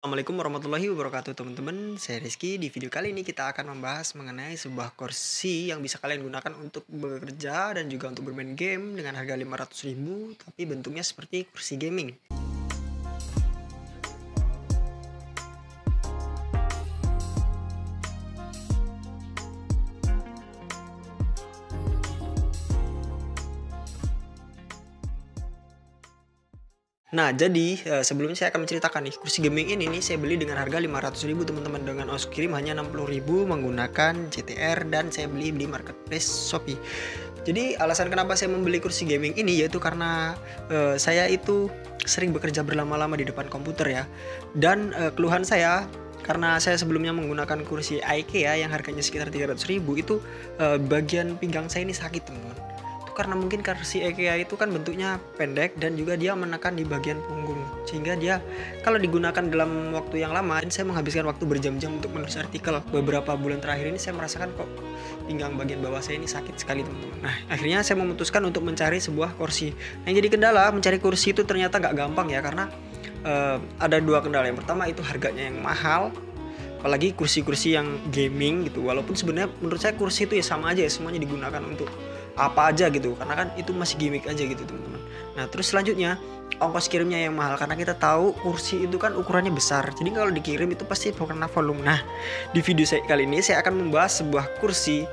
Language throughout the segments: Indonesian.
Assalamualaikum warahmatullahi wabarakatuh teman-teman. Saya Rizky. Di video kali ini kita akan membahas mengenai sebuah kursi yang bisa kalian gunakan untuk bekerja dan juga untuk bermain game dengan harga 500.000 tapi bentuknya seperti kursi gaming. Nah, jadi sebelumnya saya akan menceritakan nih, kursi gaming ini nih saya beli dengan harga 500.000 teman-teman, dengan ongkos kirim hanya 60.000 menggunakan JTR, dan saya beli di marketplace Shopee. Jadi alasan kenapa saya membeli kursi gaming ini yaitu karena saya itu sering bekerja berlama-lama di depan komputer ya. Dan keluhan saya karena saya sebelumnya menggunakan kursi IKEA yang harganya sekitar 300.000 itu bagian pinggang saya ini sakit teman-teman. Karena mungkin kursi IKEA itu kan bentuknya pendek dan juga dia menekan di bagian punggung, sehingga dia kalau digunakan dalam waktu yang lama, saya menghabiskan waktu berjam-jam untuk menulis artikel. Beberapa bulan terakhir ini saya merasakan kok pinggang bagian bawah saya ini sakit sekali teman-teman. Nah, akhirnya saya memutuskan untuk mencari sebuah kursi. Yang jadi kendala mencari kursi itu ternyata nggak gampang ya, karena ada dua kendala. Yang pertama itu harganya yang mahal, apalagi kursi-kursi yang gaming gitu. Walaupun sebenarnya menurut saya kursi itu ya sama aja ya, semuanya digunakan untuk apa aja gitu, karena kan itu masih gimmick aja gitu teman-teman. Nah, terus selanjutnya ongkos kirimnya yang mahal, karena kita tahu kursi itu kan ukurannya besar, jadi kalau dikirim itu pasti karena volume. Nah, di video saya kali ini saya akan membahas sebuah kursi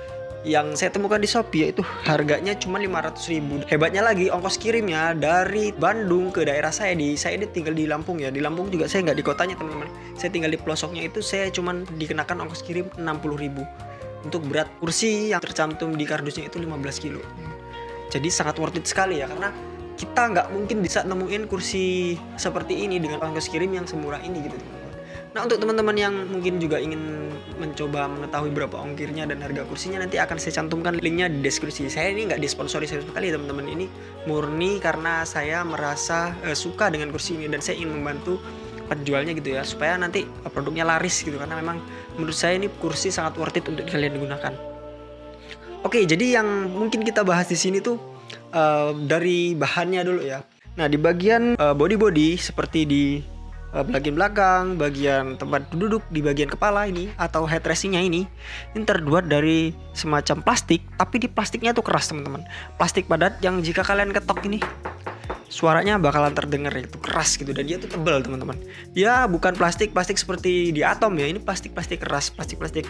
yang saya temukan di Shopee, yaitu harganya cuma 500.000. Hebatnya lagi ongkos kirimnya dari Bandung ke daerah saya ini tinggal di Lampung ya. Di Lampung juga saya nggak di kotanya teman-teman, saya tinggal di pelosoknya, itu saya cuma dikenakan ongkos kirim 60.000. Untuk berat kursi yang tercantum di kardusnya itu 15 kilo. Jadi sangat worth it sekali ya, karena kita nggak mungkin bisa nemuin kursi seperti ini dengan ongkos kirim yang semurah ini gitu teman-teman. Nah, untuk teman-teman yang mungkin juga ingin mencoba mengetahui berapa ongkirnya dan harga kursinya, nanti akan saya cantumkan linknya di deskripsi. Saya ini nggak disponsori sama sekali teman-teman, ini murni karena saya merasa suka dengan kursi ini dan saya ingin membantu penjualnya gitu ya, supaya nanti produknya laris gitu, karena memang menurut saya ini kursi sangat worth it untuk kalian digunakan. Oke, jadi yang mungkin kita bahas di sini tuh dari bahannya dulu ya. Nah, di bagian body seperti di bagian belakang, bagian tempat duduk, di bagian kepala ini atau headrestnya ini terbuat dari semacam plastik, tapi di plastiknya tuh keras teman-teman. Plastik padat yang jika kalian ketok ini suaranya bakalan terdengar, itu keras gitu, dan dia tuh tebal teman-teman. Dia bukan plastik seperti di Atom ya, ini plastik keras, plastik.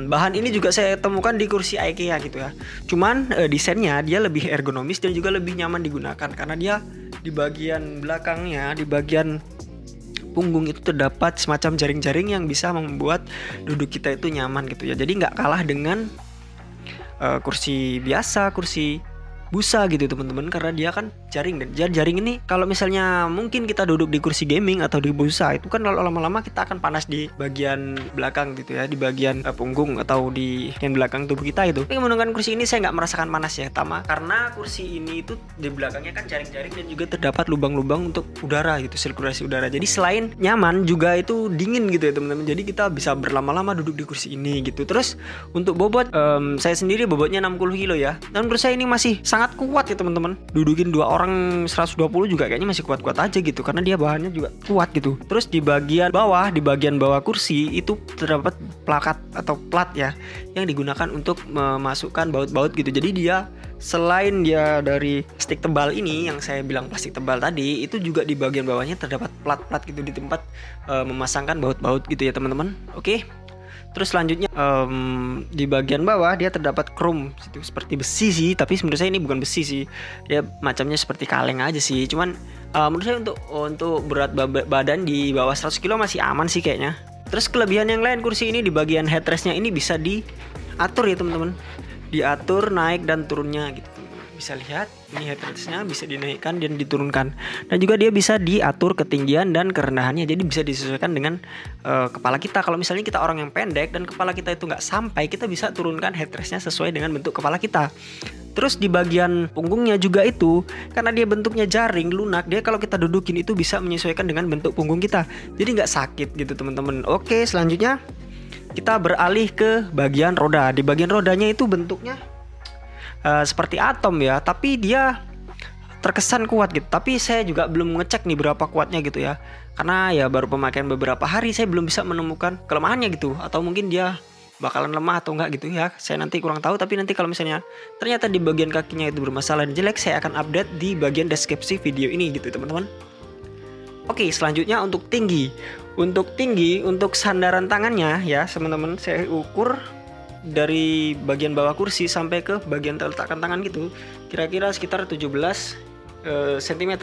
Bahan ini juga saya temukan di kursi IKEA gitu ya. Cuman desainnya dia lebih ergonomis dan juga lebih nyaman digunakan, karena dia di bagian belakangnya, di bagian punggung itu terdapat semacam jaring-jaring yang bisa membuat duduk kita itu nyaman gitu ya. Jadi nggak kalah dengan kursi biasa, kursi busa gitu teman-teman, karena dia kan jaring, dan jaring ini kalau misalnya mungkin kita duduk di kursi gaming atau di busa itu kan kalau lama-lama kita akan panas di bagian belakang gitu ya, di bagian punggung atau di yang belakang tubuh kita itu. Tapi menggunakan kursi ini saya nggak merasakan panas ya, karena kursi ini itu di belakangnya kan jaring-jaring dan juga terdapat lubang-lubang untuk udara gitu, sirkulasi udara. Jadi selain nyaman juga itu dingin gitu ya teman-teman. Jadi kita bisa berlama-lama duduk di kursi ini gitu. Terus untuk bobot, saya sendiri bobotnya 60 kilo ya, dan menurut saya ini masih sangat kuat ya teman-teman. Dudukin dua orang 120 juga kayaknya masih kuat-kuat aja gitu, karena dia bahannya juga kuat gitu. Terus di bagian bawah kursi itu terdapat plakat atau plat ya, yang digunakan untuk memasukkan baut-baut gitu. Jadi dia selain dia dari plastik tebal ini yang saya bilang plastik tebal tadi, itu juga di bagian bawahnya terdapat plat-plat gitu di tempat memasangkan baut-baut gitu ya teman-teman. Oke. Terus selanjutnya di bagian bawah dia terdapat chrome itu seperti besi sih, tapi menurut saya ini bukan besi sih, dia macamnya seperti kaleng aja sih. Cuman menurut saya untuk berat badan di bawah 100 kilo masih aman sih kayaknya. Terus kelebihan yang lain, kursi ini di bagian headrestnya ini bisa diatur ya teman-teman, diatur naik dan turunnya gitu. Bisa lihat ini headrestnya bisa dinaikkan dan diturunkan, dan juga dia bisa diatur ketinggian dan kerendahannya, jadi bisa disesuaikan dengan kepala kita. Kalau misalnya kita orang yang pendek dan kepala kita itu nggak sampai, kita bisa turunkan headrestnya sesuai dengan bentuk kepala kita. Terus di bagian punggungnya juga itu, karena dia bentuknya jaring lunak, dia kalau kita dudukin itu bisa menyesuaikan dengan bentuk punggung kita, jadi nggak sakit gitu teman-teman. Oke, selanjutnya kita beralih ke bagian roda. Di bagian rodanya itu bentuknya seperti Atom ya, tapi dia terkesan kuat gitu. Tapi saya juga belum ngecek nih berapa kuatnya gitu ya. Karena ya baru pemakaian beberapa hari, saya belum bisa menemukan kelemahannya gitu. Atau mungkin dia bakalan lemah atau enggak gitu ya. Saya nanti kurang tahu, tapi nanti kalau misalnya ternyata di bagian kakinya itu bermasalah dan jelek, saya akan update di bagian deskripsi video ini gitu teman-teman. Oke, selanjutnya untuk tinggi. Untuk sandaran tangannya ya teman-teman, saya ukur dari bagian bawah kursi sampai ke bagian letakkan tangan gitu, kira-kira sekitar 17 cm.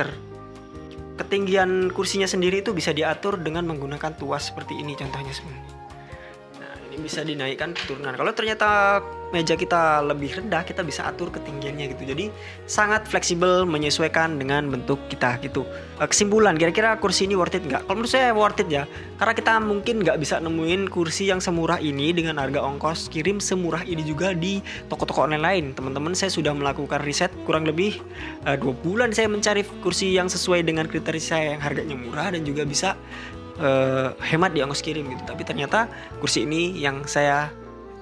Ketinggian kursinya sendiri itu bisa diatur dengan menggunakan tuas seperti ini contohnya sebenarnya. Nah, ini bisa dinaikkan turunan. Kalau ternyata meja kita lebih rendah, kita bisa atur ketinggiannya gitu. Jadi sangat fleksibel menyesuaikan dengan bentuk kita gitu. Kesimpulan, kira-kira kursi ini worth it nggak? Kalau menurut saya worth it ya, karena kita mungkin nggak bisa nemuin kursi yang semurah ini dengan harga ongkos kirim semurah ini juga di toko-toko online lain. Teman-teman, saya sudah melakukan riset kurang lebih 2 bulan saya mencari kursi yang sesuai dengan kriteria saya, yang harganya murah dan juga bisa hemat di ongkos kirim gitu. Tapi ternyata kursi ini yang saya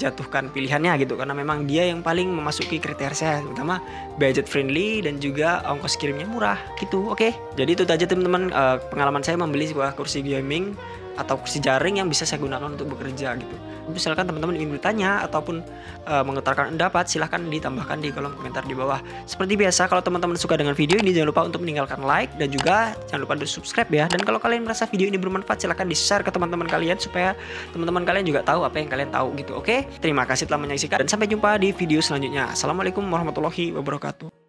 jatuhkan pilihannya gitu, karena memang dia yang paling memasuki kriteria saya, terutama budget friendly dan juga ongkos kirimnya murah gitu. Oke, jadi itu aja teman-teman pengalaman saya membeli sebuah kursi gaming atau kursi jaring yang bisa saya gunakan untuk bekerja gitu. Misalkan teman-teman ingin bertanya ataupun mengutarakan pendapat, silahkan ditambahkan di kolom komentar di bawah. Seperti biasa, kalau teman-teman suka dengan video ini, jangan lupa untuk meninggalkan like dan juga jangan lupa untuk subscribe ya. Dan kalau kalian merasa video ini bermanfaat, silahkan di-share ke teman-teman kalian supaya teman-teman kalian juga tahu apa yang kalian tahu gitu. Oke, terima kasih telah menyaksikan dan sampai jumpa di video selanjutnya. Assalamualaikum warahmatullahi wabarakatuh.